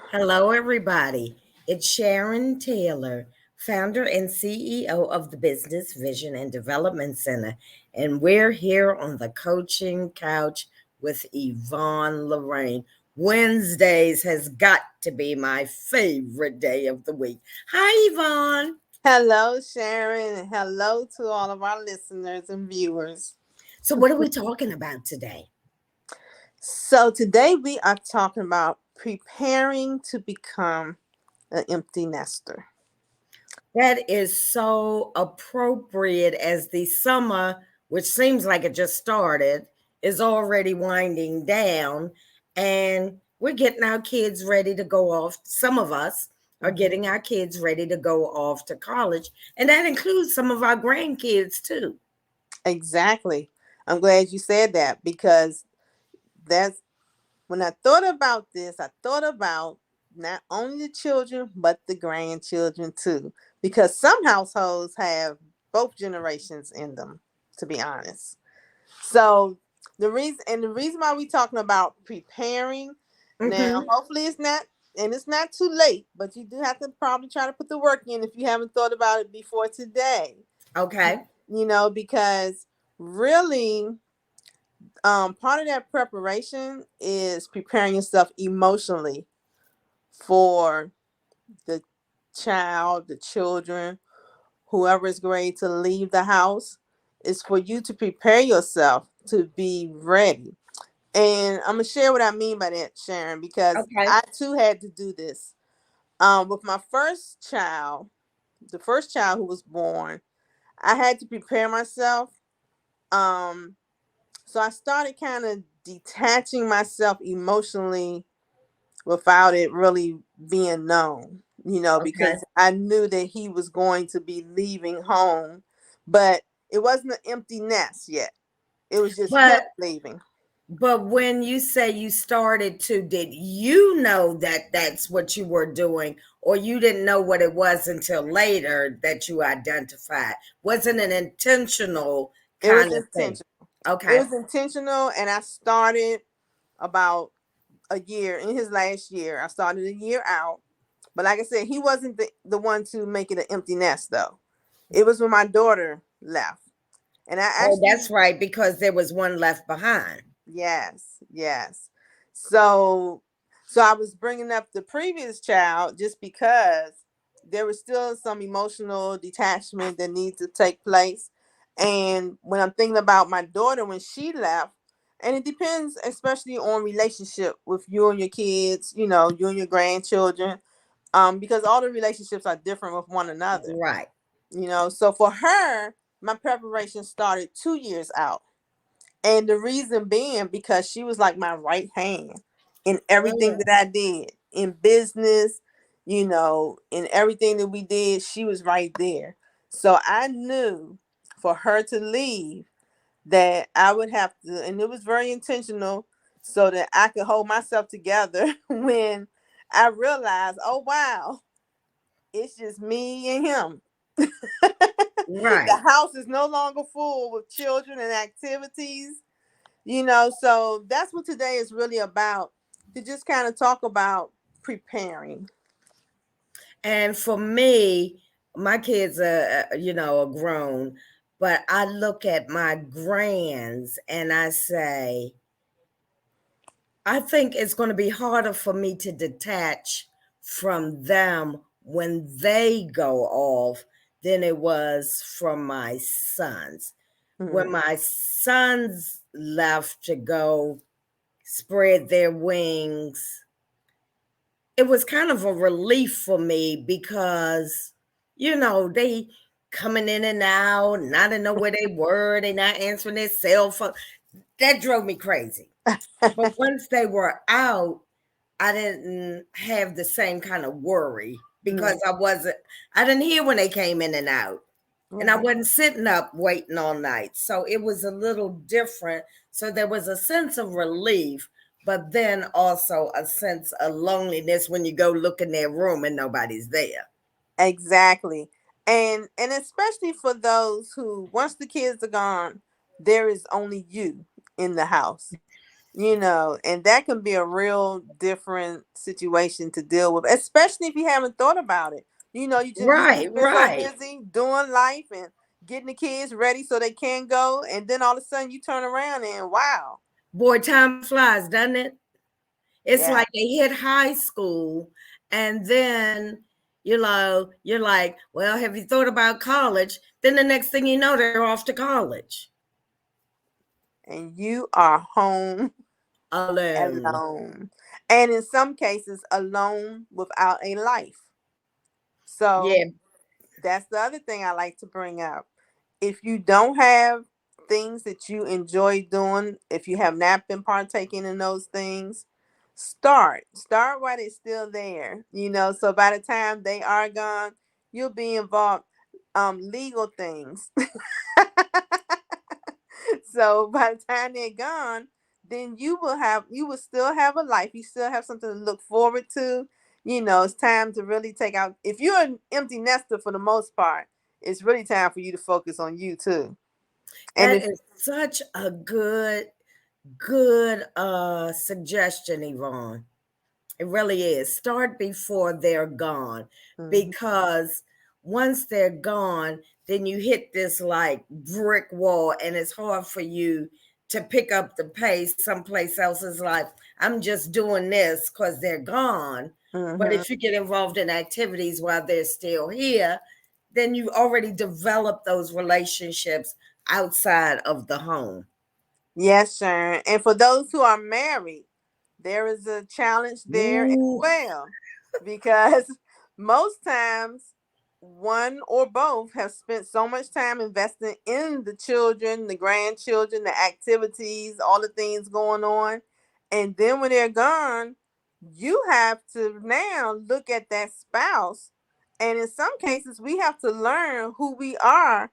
Hello, everybody. It's Sharon Taylor, founder and CEO of the Business Vision and Development Center, and we're here on the coaching couch with Yvonne Lorraine. Wednesdays has got to be my favorite day of the week. Hi, Yvonne. Hello, Sharon, and hello to all of our listeners and viewers. So, what are we talking about today? So, today we are talking about preparing to become an empty nester. That is so appropriate as the summer, which seems like it just started, is already winding down. And we're getting our kids ready to go off. Some of us are Mhm. getting our kids ready to go off to college. And that includes some of our grandkids too. Exactly. I'm glad you said that because that's when I thought about this, I thought about not only the children, but the grandchildren too. Because some households have both generations in them, to be honest. So the reason why we're talking about preparing now, Hmm. hopefully it's not too late, but you do have to probably try to put the work in if you haven't thought about it before today. Okay. Because really, part of that preparation is preparing yourself emotionally for the child, the children, whoever is going to leave the house. Is for you to prepare yourself to be ready. And I'm gonna share what I mean by that, Sharon, because Okay. I too had to do this. With my first child, the first child who was born, I had to prepare myself. Um, so I started kind of detaching myself emotionally without it really being known, Okay. because I knew that he was going to be leaving home, but it wasn't an empty nest yet. It was just him But leaving. But when you say you started to, did you know that that's what you were doing, or you didn't know what it was until later that you identified? Wasn't an intentional It was kind of thing? intentional. It Okay. was intentional, and I started about a year in his last year. I started a year out, but like I said, he wasn't the one to make it an empty nest though. It was when my daughter left, and I Oh, actually that's right, because there was one left behind. yes. So so I was bringing up the previous child just because there was still some emotional detachment that needs to take place. And when I'm thinking about my daughter when she left, and it depends especially on relationship with you and your kids, you and your grandchildren, because all the relationships are different with one another. Right. So for her, my preparation started 2 years out, and the reason being because she was like my right hand in everything Mm. that I did in business, in everything that we did, she was right there. So I knew for her to leave that I would have to, and it was very intentional so that I could hold myself together when I realized, oh, wow, it's just me and him. The Right. house is no longer full with children and activities. So that's what today is really about, to just kind of talk about preparing. And for me, my kids are grown, but I look at my grands and I say, I think it's going to be harder for me to detach from them when they go off than it was from my sons. When Mhm. my sons left to go spread their wings, it was kind of a relief for me because, they coming in and out, and I didn't know where they were. They not answering their cell phone. That drove me crazy. But once they were out, I didn't have the same kind of worry because Mhm. I didn't hear when they came in and out. And I Right. wasn't sitting up waiting all night. So it was a little different. So there was a sense of relief, but then also a sense of loneliness when you go look in their room and nobody's there. Exactly. And especially for those who, once the kids are gone, there is only you in the house. And that can be a real different situation to deal with, especially if you haven't thought about it. You Right, just been so right. busy doing life and getting the kids ready so they can go, and then all of a sudden you turn around and wow. Boy, time flies, doesn't it? It's Yeah. like they hit high school, and then you're like, well, have you thought about college? Then the next thing you know, they're off to college And you are home alone. alone. And in some cases, alone without a life. So Yeah, that's the other thing I like to bring up. If you don't have things that you enjoy doing, if you have not been partaking in those things, start while they're still there. So by the time they are gone, you'll be involved legal things. So by the time they're gone, then you will still have a life. You still have something to look forward to. It's time to really take out. If you're an empty nester for the most part, it's really time for you to focus on you too. And that if is such a good suggestion, Yvonne. It really is. Start before they're gone, Mhm. because once they're gone, then you hit this like brick wall, and it's hard for you to pick up the pace someplace else's life. I'm just doing this because they're gone. But Mhm. if you get involved in activities while they're still here, then you already develop those relationships outside of the home. Yes, Sharon. And for those who are married, there is a challenge there as Ooh, well, because most times one or both have spent so much time investing in the children, the grandchildren, the activities, all the things going on. And then when they're gone, you have to now look at that spouse. And in some cases, we have to learn who we are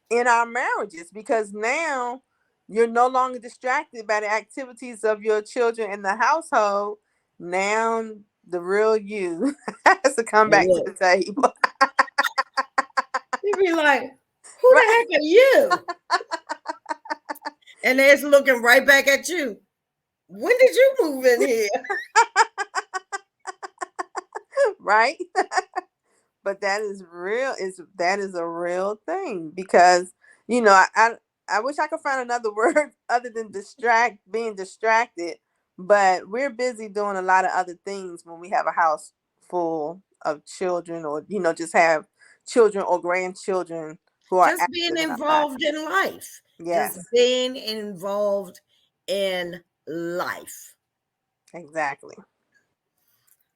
in our marriages, because now you're no longer distracted by the activities of your children in the household. Now the real you has to come back to look, the table. you'd be like, who the Right, heck are you? And they're looking right back at you. When did you move in here? right. But that is real. That is a real thing, because I wish I could find another word other than being distracted. But we're busy doing a lot of other things when we have a house full of children, or just have children or grandchildren who are Just being active in our lives. involved in life. Just Yes, being involved in life. exactly.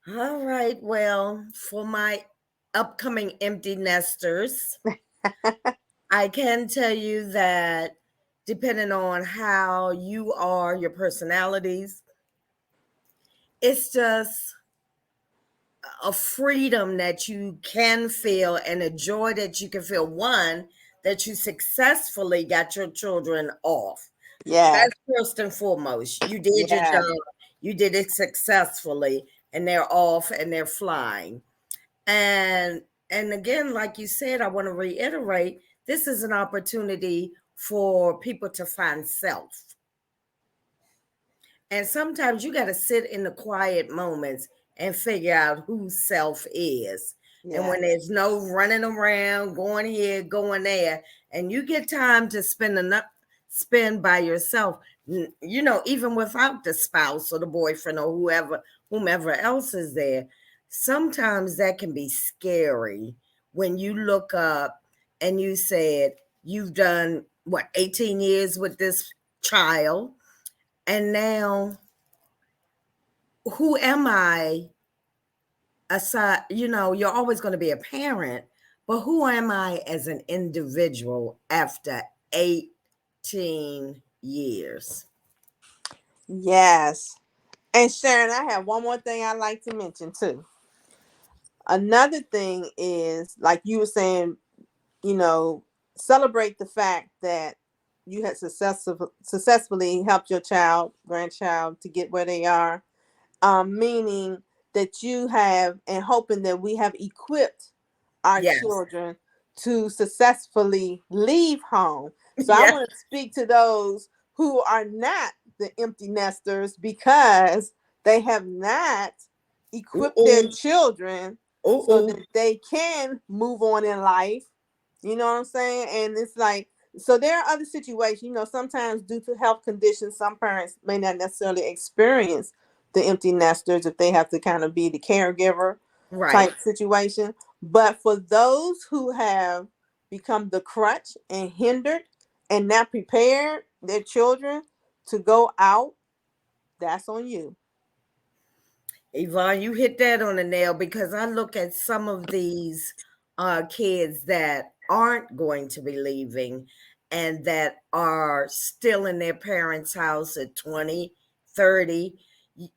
All right. Well, for my upcoming empty nesters, I can tell you that depending on how you are, your personalities, it's just a freedom that you can feel and a joy that you can feel. One, that you successfully got your children off. Yes, That's first and foremost. You did your yes, job, you did it successfully, and they're off and they're flying. And and again, like you said, I want to reiterate, this is an opportunity for people to find self. And sometimes you got to sit in the quiet moments and figure out who self is. And yes, when there's no running around, going here, going there, and you get time to spend by yourself, even without the spouse or the boyfriend or whomever else is there, sometimes that can be scary when you look up and you said you've done what 18 years with this child, and now who am I aside? You're always going to be a parent, but who am I as an individual after 18 years? yes. And Sharon, I have one more thing I'd like to mention too. Another thing is, like you were saying, you know, celebrate the fact that you had successfully helped your grandchild to get where they are. Meaning that you have, and hoping that we have equipped our Yes. children to successfully leave home. So I Yes. want to speak to those who are not the empty nesters because they have not equipped their Uh-oh. children so Uh-oh. that they can move on in life. You know what I'm saying? And it's like, so there are other situations, sometimes due to health conditions, some parents may not necessarily experience the empty nesters if they have to kind of be the caregiver Right. type situation. But for those who have become the crutch and hindered and not prepared their children to go out, that's on you. Yvonne, you hit that on the nail because I look at some of these kids that aren't going to be leaving and that are still in their parents' house at 20, 30. You,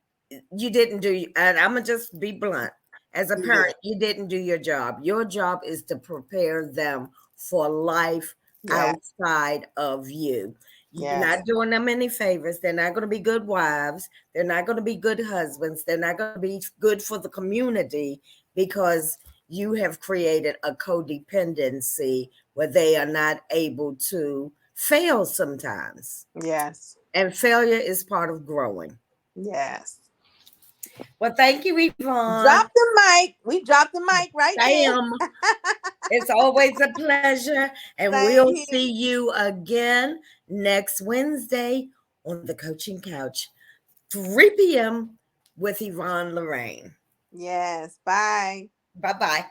you didn't do, and I'm going to just be blunt. As a Yeah. parent, you didn't do your job. Your job is to prepare them for life Yeah. outside of you. You're Yes. not doing them any favors. They're not going to be good wives. They're not going to be good husbands. They're not going to be good for the community because you have created a codependency where they are not able to fail sometimes. Yes. And failure is part of growing. Yes. Well, thank you, Yvonne. Drop the mic. We dropped the mic right Bam. there. It's always a pleasure. And Same we'll here. see you again next Wednesday on the Coaching Couch, 3 p.m. with Yvonne Lorraine. Yes. Bye. Bye bye.